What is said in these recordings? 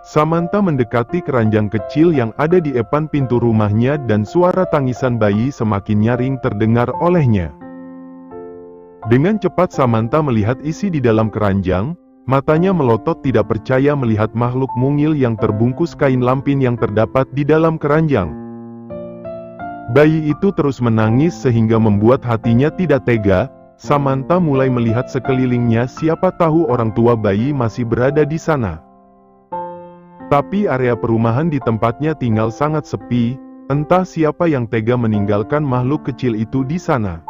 Samantha mendekati keranjang kecil yang ada di depan pintu rumahnya dan suara tangisan bayi semakin nyaring terdengar olehnya. Dengan cepat Samantha melihat isi di dalam keranjang, matanya melotot tidak percaya melihat makhluk mungil yang terbungkus kain lampin yang terdapat di dalam keranjang. Bayi itu terus menangis sehingga membuat hatinya tidak tega. Samantha mulai melihat sekelilingnya, siapa tahu orang tua bayi masih berada di sana. Tapi area perumahan di tempatnya tinggal sangat sepi, entah siapa yang tega meninggalkan makhluk kecil itu di sana.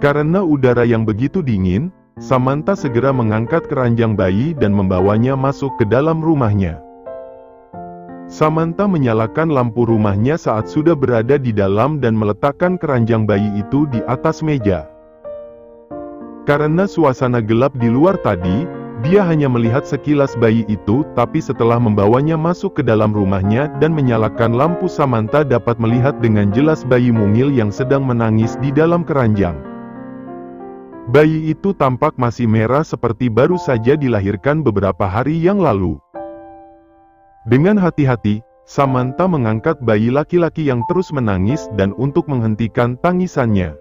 Karena udara yang begitu dingin, Samantha segera mengangkat keranjang bayi dan membawanya masuk ke dalam rumahnya. Samantha menyalakan lampu rumahnya saat sudah berada di dalam dan meletakkan keranjang bayi itu di atas meja. Karena suasana gelap di luar tadi, dia hanya melihat sekilas bayi itu, tapi setelah membawanya masuk ke dalam rumahnya dan menyalakan lampu, Samantha dapat melihat dengan jelas bayi mungil yang sedang menangis di dalam keranjang. Bayi itu tampak masih merah seperti baru saja dilahirkan beberapa hari yang lalu. Dengan hati-hati, Samantha mengangkat bayi laki-laki yang terus menangis dan untuk menghentikan tangisannya.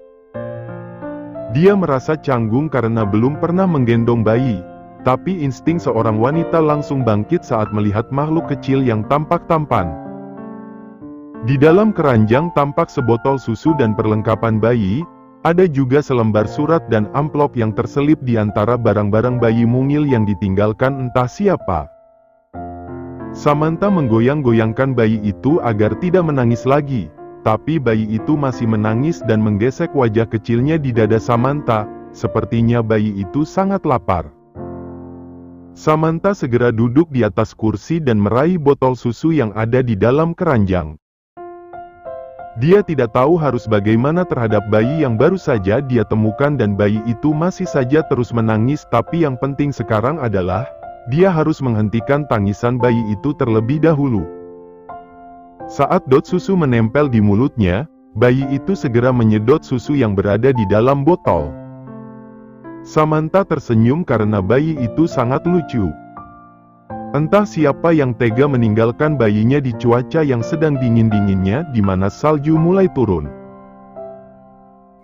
Dia merasa canggung karena belum pernah menggendong bayi. Tapi insting seorang wanita langsung bangkit saat melihat makhluk kecil yang tampak tampan. Di dalam keranjang tampak sebotol susu dan perlengkapan bayi, ada juga selembar surat dan amplop yang terselip di antara barang-barang bayi mungil yang ditinggalkan entah siapa. Samantha menggoyang-goyangkan bayi itu agar tidak menangis lagi, tapi bayi itu masih menangis dan menggesek wajah kecilnya di dada Samantha, sepertinya bayi itu sangat lapar. Samantha segera duduk di atas kursi dan meraih botol susu yang ada di dalam keranjang. Dia tidak tahu harus bagaimana terhadap bayi yang baru saja dia temukan dan bayi itu masih saja terus menangis, tapi yang penting sekarang adalah, dia harus menghentikan tangisan bayi itu terlebih dahulu. Saat dot susu menempel di mulutnya, bayi itu segera menyedot susu yang berada di dalam botol. Samantha tersenyum karena bayi itu sangat lucu. Entah siapa yang tega meninggalkan bayinya di cuaca yang sedang dingin-dinginnya di mana salju mulai turun.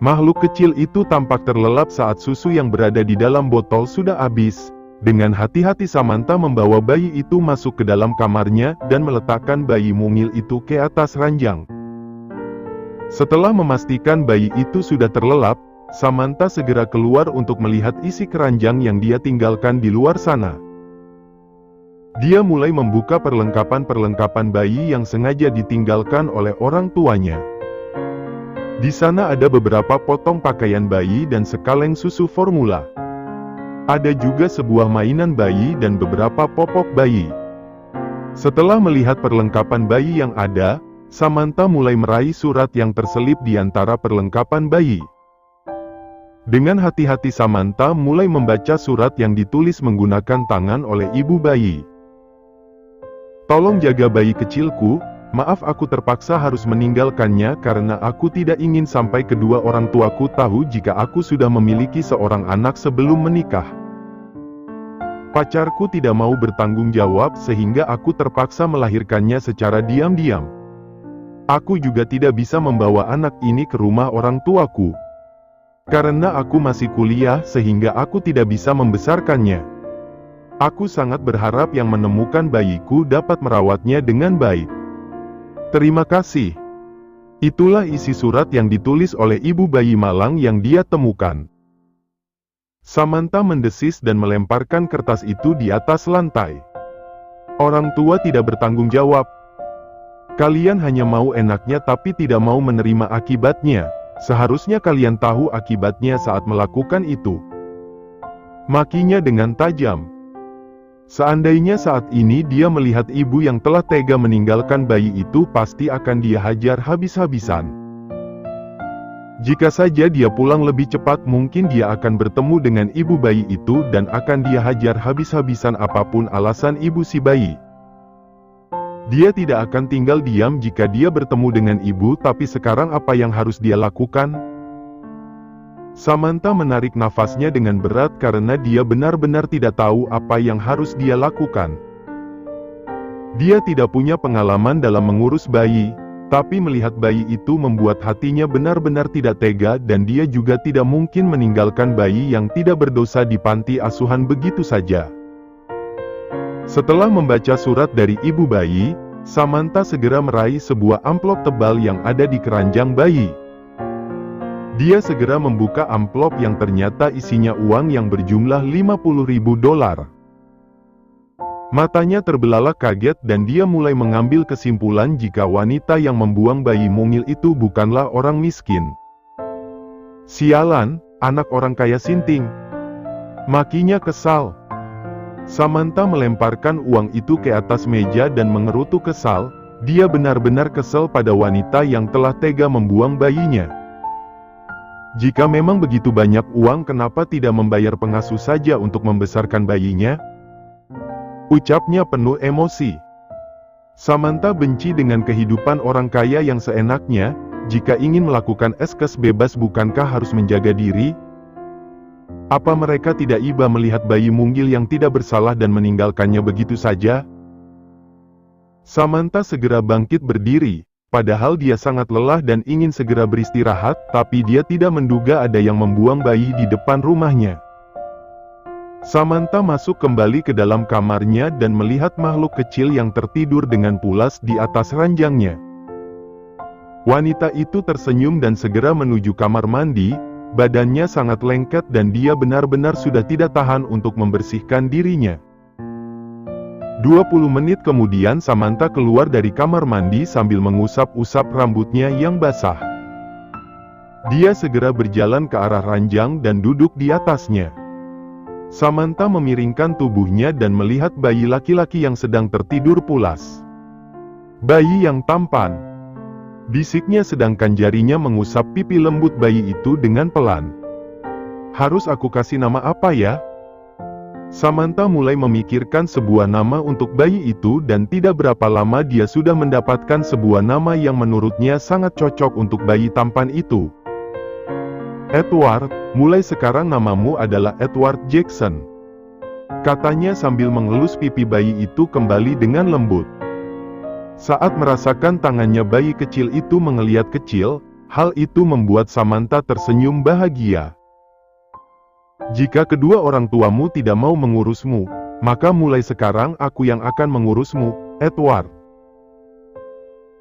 Makhluk kecil itu tampak terlelap saat susu yang berada di dalam botol sudah habis. Dengan hati-hati Samantha membawa bayi itu masuk ke dalam kamarnya dan meletakkan bayi mungil itu ke atas ranjang. Setelah memastikan bayi itu sudah terlelap, Samantha segera keluar untuk melihat isi keranjang yang dia tinggalkan di luar sana. Dia mulai membuka perlengkapan-perlengkapan bayi yang sengaja ditinggalkan oleh orang tuanya. Di sana ada beberapa potong pakaian bayi dan sekaleng susu formula. Ada juga sebuah mainan bayi dan beberapa popok bayi. Setelah melihat perlengkapan bayi yang ada, Samantha mulai meraih surat yang terselip di antara perlengkapan bayi. Dengan hati-hati Samantha mulai membaca surat yang ditulis menggunakan tangan oleh ibu bayi. "Tolong jaga bayi kecilku, maaf aku terpaksa harus meninggalkannya karena aku tidak ingin sampai kedua orang tuaku tahu jika aku sudah memiliki seorang anak sebelum menikah. Pacarku tidak mau bertanggung jawab sehingga aku terpaksa melahirkannya secara diam-diam. Aku juga tidak bisa membawa anak ini ke rumah orang tuaku. Karena aku masih kuliah sehingga aku tidak bisa membesarkannya. Aku sangat berharap yang menemukan bayiku dapat merawatnya dengan baik. Terima kasih." Itulah isi surat yang ditulis oleh ibu bayi malang yang dia temukan. Samantha mendesis dan melemparkan kertas itu di atas lantai. "Orang tua tidak bertanggung jawab. Kalian hanya mau enaknya tapi tidak mau menerima akibatnya. Seharusnya kalian tahu akibatnya saat melakukan itu." Makinya dengan tajam. Seandainya saat ini dia melihat ibu yang telah tega meninggalkan bayi itu, pasti akan dia hajar habis-habisan. Jika saja dia pulang lebih cepat, mungkin dia akan bertemu dengan ibu bayi itu dan akan dia hajar habis-habisan apapun alasan ibu si bayi. Dia tidak akan tinggal diam jika dia bertemu dengan ibu, tapi sekarang apa yang harus dia lakukan? Samantha menarik nafasnya dengan berat karena dia benar-benar tidak tahu apa yang harus dia lakukan. Dia tidak punya pengalaman dalam mengurus bayi, tapi melihat bayi itu membuat hatinya benar-benar tidak tega dan dia juga tidak mungkin meninggalkan bayi yang tidak berdosa di panti asuhan begitu saja. Setelah membaca surat dari ibu bayi, Samantha segera meraih sebuah amplop tebal yang ada di keranjang bayi. Dia segera membuka amplop yang ternyata isinya uang yang berjumlah $50.000. Matanya terbelalak kaget dan dia mulai mengambil kesimpulan jika wanita yang membuang bayi mungil itu bukanlah orang miskin. Sialan, anak orang kaya sinting. Makinya kesal. Samantha melemparkan uang itu ke atas meja dan mengerutu kesal. Dia benar-benar kesal pada wanita yang telah tega membuang bayinya. Jika memang begitu banyak uang, kenapa tidak membayar pengasuh saja untuk membesarkan bayinya? Ucapnya penuh emosi. Samantha benci dengan kehidupan orang kaya yang seenaknya. Jika ingin melakukan eskes bebas, bukankah harus menjaga diri? Apa mereka tidak iba melihat bayi mungil yang tidak bersalah dan meninggalkannya begitu saja? Samantha segera bangkit berdiri, padahal dia sangat lelah dan ingin segera beristirahat, tapi dia tidak menduga ada yang membuang bayi di depan rumahnya. Samantha masuk kembali ke dalam kamarnya dan melihat makhluk kecil yang tertidur dengan pulas di atas ranjangnya. Wanita itu tersenyum dan segera menuju kamar mandi. Badannya sangat lengket dan dia benar-benar sudah tidak tahan untuk membersihkan dirinya. 20 menit kemudian Samantha keluar dari kamar mandi sambil mengusap-usap rambutnya yang basah. Dia segera berjalan ke arah ranjang dan duduk di atasnya. Samantha memiringkan tubuhnya dan melihat bayi laki-laki yang sedang tertidur pulas. Bayi yang tampan, bisiknya sedangkan jarinya mengusap pipi lembut bayi itu dengan pelan. Harus aku kasih nama apa ya? Samantha mulai memikirkan sebuah nama untuk bayi itu dan tidak berapa lama dia sudah mendapatkan sebuah nama yang menurutnya sangat cocok untuk bayi tampan itu. Edward, mulai sekarang namamu adalah Edward Jackson, katanya sambil mengelus pipi bayi itu kembali dengan lembut. Saat merasakan tangannya bayi kecil itu mengeliat kecil, hal itu membuat Samantha tersenyum bahagia. Jika kedua orang tuamu tidak mau mengurusmu, maka mulai sekarang aku yang akan mengurusmu, Edward.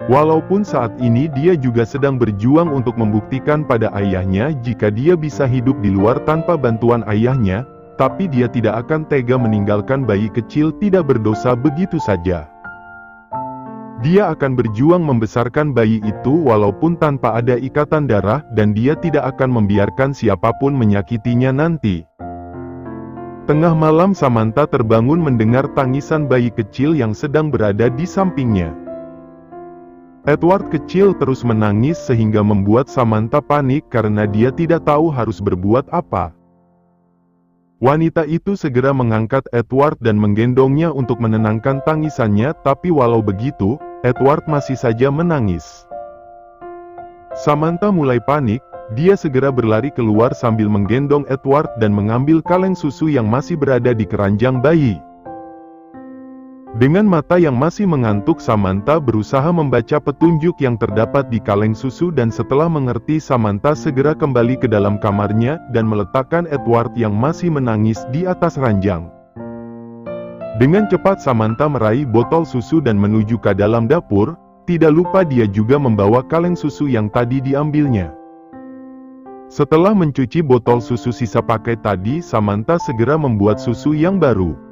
Walaupun saat ini dia juga sedang berjuang untuk membuktikan pada ayahnya jika dia bisa hidup di luar tanpa bantuan ayahnya, tapi dia tidak akan tega meninggalkan bayi kecil tidak berdosa begitu saja. Dia akan berjuang membesarkan bayi itu walaupun tanpa ada ikatan darah dan dia tidak akan membiarkan siapapun menyakitinya nanti. Tengah malam Samantha terbangun mendengar tangisan bayi kecil yang sedang berada di sampingnya. Edward kecil terus menangis sehingga membuat Samantha panik karena dia tidak tahu harus berbuat apa. Wanita itu segera mengangkat Edward dan menggendongnya untuk menenangkan tangisannya, tapi walau begitu, Edward masih saja menangis. Samantha mulai panik, dia segera berlari keluar sambil menggendong Edward dan mengambil kaleng susu yang masih berada di keranjang bayi. Dengan mata yang masih mengantuk, Samantha berusaha membaca petunjuk yang terdapat di kaleng susu dan setelah mengerti, Samantha segera kembali ke dalam kamarnya dan meletakkan Edward yang masih menangis di atas ranjang. Dengan cepat Samantha meraih botol susu dan menuju ke dalam dapur, tidak lupa dia juga membawa kaleng susu yang tadi diambilnya. Setelah mencuci botol susu sisa pakai tadi, Samantha segera membuat susu yang baru.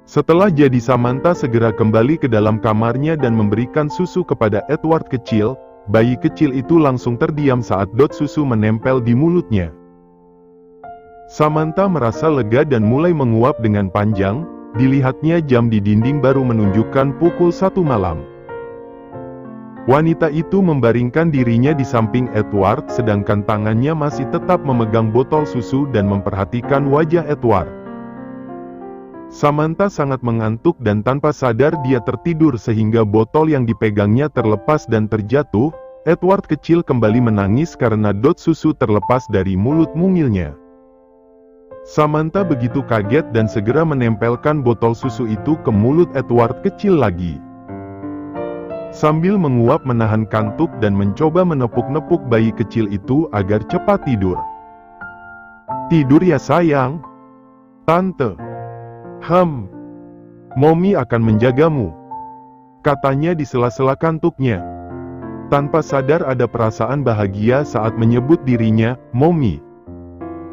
Setelah jadi, Samantha segera kembali ke dalam kamarnya dan memberikan susu kepada Edward kecil. Bayi kecil itu langsung terdiam saat dot susu menempel di mulutnya. Samantha merasa lega dan mulai menguap dengan panjang. Dilihatnya jam di dinding baru menunjukkan pukul 1 malam. Wanita itu membaringkan dirinya di samping Edward, sedangkan tangannya masih tetap memegang botol susu dan memperhatikan wajah Edward. Samantha sangat mengantuk dan tanpa sadar dia tertidur sehingga botol yang dipegangnya terlepas dan terjatuh. Edward kecil kembali menangis karena dot susu terlepas dari mulut mungilnya. Samantha begitu kaget dan segera menempelkan botol susu itu ke mulut Edward kecil lagi. Sambil menguap menahan kantuk dan mencoba menepuk-nepuk bayi kecil itu agar cepat tidur. "Tidur ya sayang. Tante. Mommy akan menjagamu," katanya di sela-sela kantuknya. Tanpa sadar ada perasaan bahagia saat menyebut dirinya, Mommy.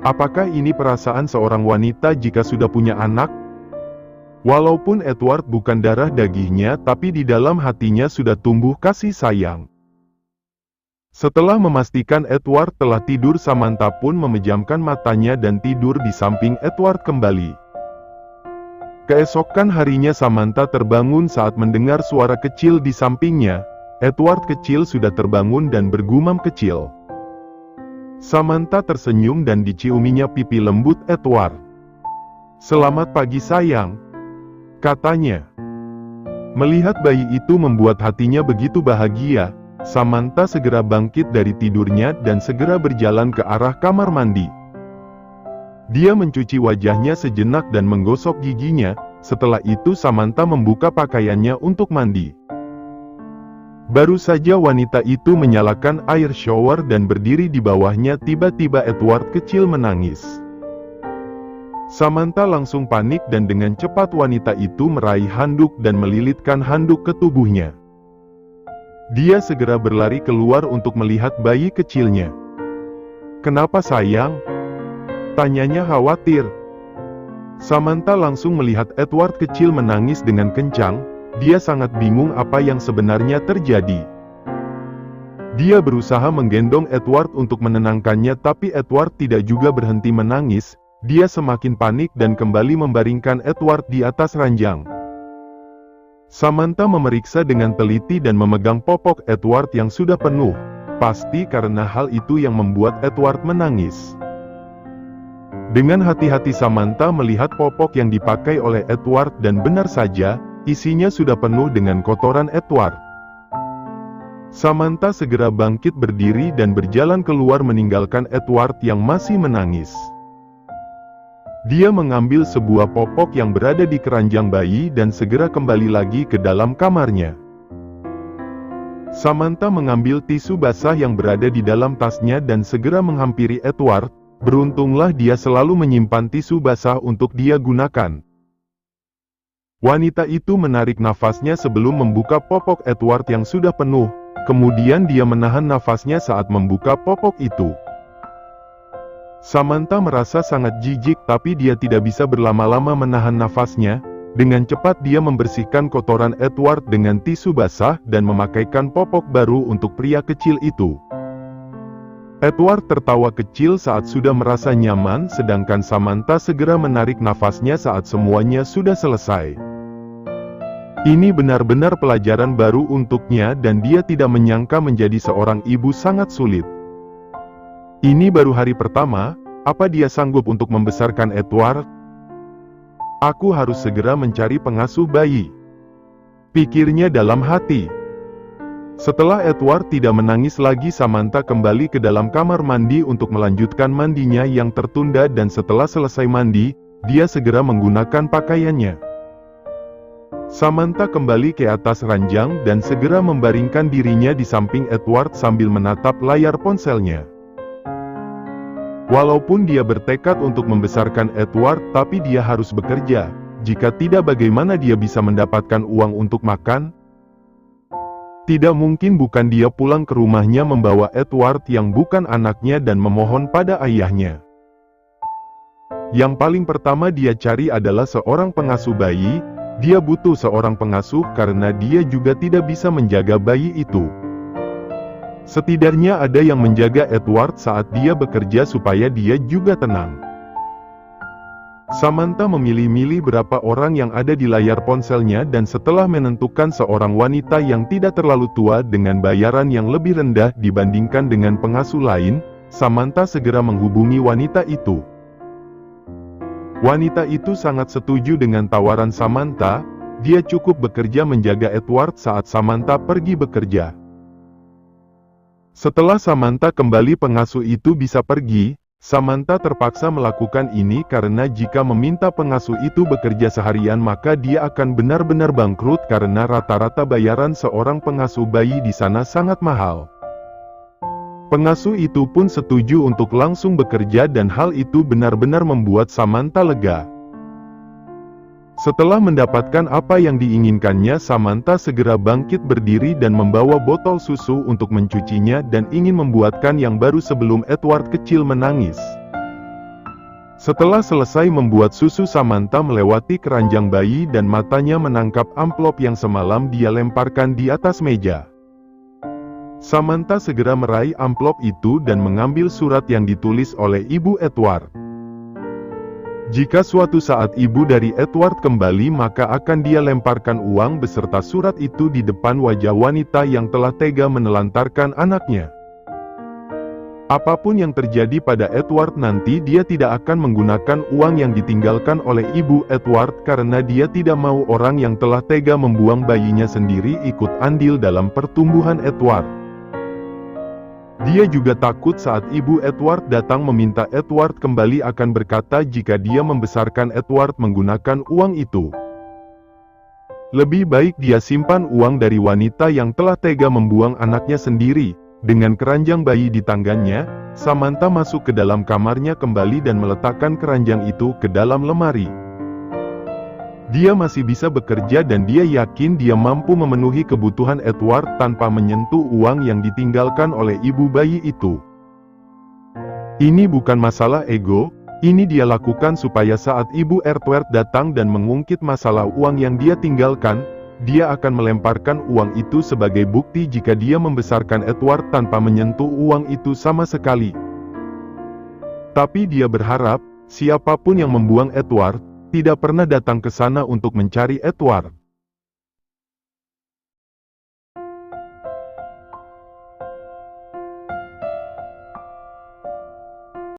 Apakah ini perasaan seorang wanita jika sudah punya anak? Walaupun Edward bukan darah dagingnya, tapi di dalam hatinya sudah tumbuh kasih sayang. Setelah memastikan Edward telah tidur, Samantha pun memejamkan matanya dan tidur di samping Edward kembali. Keesokan harinya Samantha terbangun saat mendengar suara kecil di sampingnya. Edward kecil sudah terbangun dan bergumam kecil. Samantha tersenyum dan diciuminya pipi lembut Edward. "Selamat pagi sayang," katanya. Melihat bayi itu membuat hatinya begitu bahagia, Samantha segera bangkit dari tidurnya dan segera berjalan ke arah kamar mandi. Dia mencuci wajahnya sejenak dan menggosok giginya. Setelah itu Samantha membuka pakaiannya untuk mandi. Baru saja wanita itu menyalakan air shower dan berdiri di bawahnya, tiba-tiba Edward kecil menangis. Samantha langsung panik dan dengan cepat wanita itu meraih handuk dan melilitkan handuk ke tubuhnya. Dia segera berlari keluar untuk melihat bayi kecilnya. "Kenapa sayang?" tanyanya khawatir. Samantha langsung melihat Edward kecil menangis dengan kencang. Dia sangat bingung apa yang sebenarnya terjadi. Dia berusaha menggendong Edward untuk menenangkannya, tapi Edward tidak juga berhenti menangis. Dia semakin panik dan kembali membaringkan Edward di atas ranjang. Samantha memeriksa dengan teliti dan memegang popok Edward yang sudah penuh. Pasti karena hal itu yang membuat Edward menangis. Dengan hati-hati Samantha melihat popok yang dipakai oleh Edward dan benar saja, isinya sudah penuh dengan kotoran Edward. Samantha segera bangkit berdiri dan berjalan keluar meninggalkan Edward yang masih menangis. Dia mengambil sebuah popok yang berada di keranjang bayi dan segera kembali lagi ke dalam kamarnya. Samantha mengambil tisu basah yang berada di dalam tasnya dan segera menghampiri Edward. Beruntunglah dia selalu menyimpan tisu basah untuk dia gunakan. Wanita itu menarik nafasnya sebelum membuka popok Edward yang sudah penuh, kemudian dia menahan nafasnya saat membuka popok itu. Samantha merasa sangat jijik, tapi dia tidak bisa berlama-lama menahan nafasnya. Dengan cepat dia membersihkan kotoran Edward dengan tisu basah dan memakaikan popok baru untuk pria kecil itu. Edward tertawa kecil saat sudah merasa nyaman, sedangkan Samantha segera menarik nafasnya saat semuanya sudah selesai. Ini benar-benar pelajaran baru untuknya dan dia tidak menyangka menjadi seorang ibu sangat sulit. Ini baru hari pertama, apa dia sanggup untuk membesarkan Edward? Aku harus segera mencari pengasuh bayi, pikirnya dalam hati. Setelah Edward tidak menangis lagi, Samantha kembali ke dalam kamar mandi untuk melanjutkan mandinya yang tertunda dan setelah selesai mandi, dia segera menggunakan pakaiannya. Samantha kembali ke atas ranjang dan segera membaringkan dirinya di samping Edward sambil menatap layar ponselnya. Walaupun dia bertekad untuk membesarkan Edward, tapi dia harus bekerja. Jika tidak, bagaimana dia bisa mendapatkan uang untuk makan? Tidak mungkin bukan dia pulang ke rumahnya membawa Edward yang bukan anaknya dan memohon pada ayahnya. Yang paling pertama dia cari adalah seorang pengasuh bayi. Dia butuh seorang pengasuh karena dia juga tidak bisa menjaga bayi itu. Setidaknya ada yang menjaga Edward saat dia bekerja supaya dia juga tenang. Samantha memilih-milih berapa orang yang ada di layar ponselnya dan setelah menentukan seorang wanita yang tidak terlalu tua dengan bayaran yang lebih rendah dibandingkan dengan pengasuh lain, Samantha segera menghubungi wanita itu. Wanita itu sangat setuju dengan tawaran Samantha. Dia cukup bekerja menjaga Edward saat Samantha pergi bekerja. Setelah Samantha kembali, pengasuh itu bisa pergi. Samantha terpaksa melakukan ini karena jika meminta pengasuh itu bekerja seharian maka dia akan benar-benar bangkrut karena rata-rata bayaran seorang pengasuh bayi di sana sangat mahal. Pengasuh itu pun setuju untuk langsung bekerja dan hal itu benar-benar membuat Samantha lega. Setelah mendapatkan apa yang diinginkannya, Samantha segera bangkit berdiri dan membawa botol susu untuk mencucinya dan ingin membuatkan yang baru sebelum Edward kecil menangis. Setelah selesai membuat susu, Samantha melewati keranjang bayi dan matanya menangkap amplop yang semalam dia lemparkan di atas meja. Samantha segera meraih amplop itu dan mengambil surat yang ditulis oleh ibu Edward. Jika suatu saat ibu dari Edward kembali maka akan dia lemparkan uang beserta surat itu di depan wajah wanita yang telah tega menelantarkan anaknya. Apapun yang terjadi pada Edward nanti, dia tidak akan menggunakan uang yang ditinggalkan oleh ibu Edward karena dia tidak mau orang yang telah tega membuang bayinya sendiri ikut andil dalam pertumbuhan Edward. Dia juga takut saat ibu Edward datang meminta Edward kembali akan berkata jika dia membesarkan Edward menggunakan uang itu. Lebih baik dia simpan uang dari wanita yang telah tega membuang anaknya sendiri. Dengan keranjang bayi di tangannya, Samantha masuk ke dalam kamarnya kembali dan meletakkan keranjang itu ke dalam lemari. Dia masih bisa bekerja dan dia yakin dia mampu memenuhi kebutuhan Edward tanpa menyentuh uang yang ditinggalkan oleh ibu bayi itu. Ini bukan masalah ego, ini dia lakukan supaya saat ibu Edward datang dan mengungkit masalah uang yang dia tinggalkan, dia akan melemparkan uang itu sebagai bukti jika dia membesarkan Edward tanpa menyentuh uang itu sama sekali. Tapi dia berharap, siapapun yang membuang Edward, tidak pernah datang ke sana untuk mencari Edward.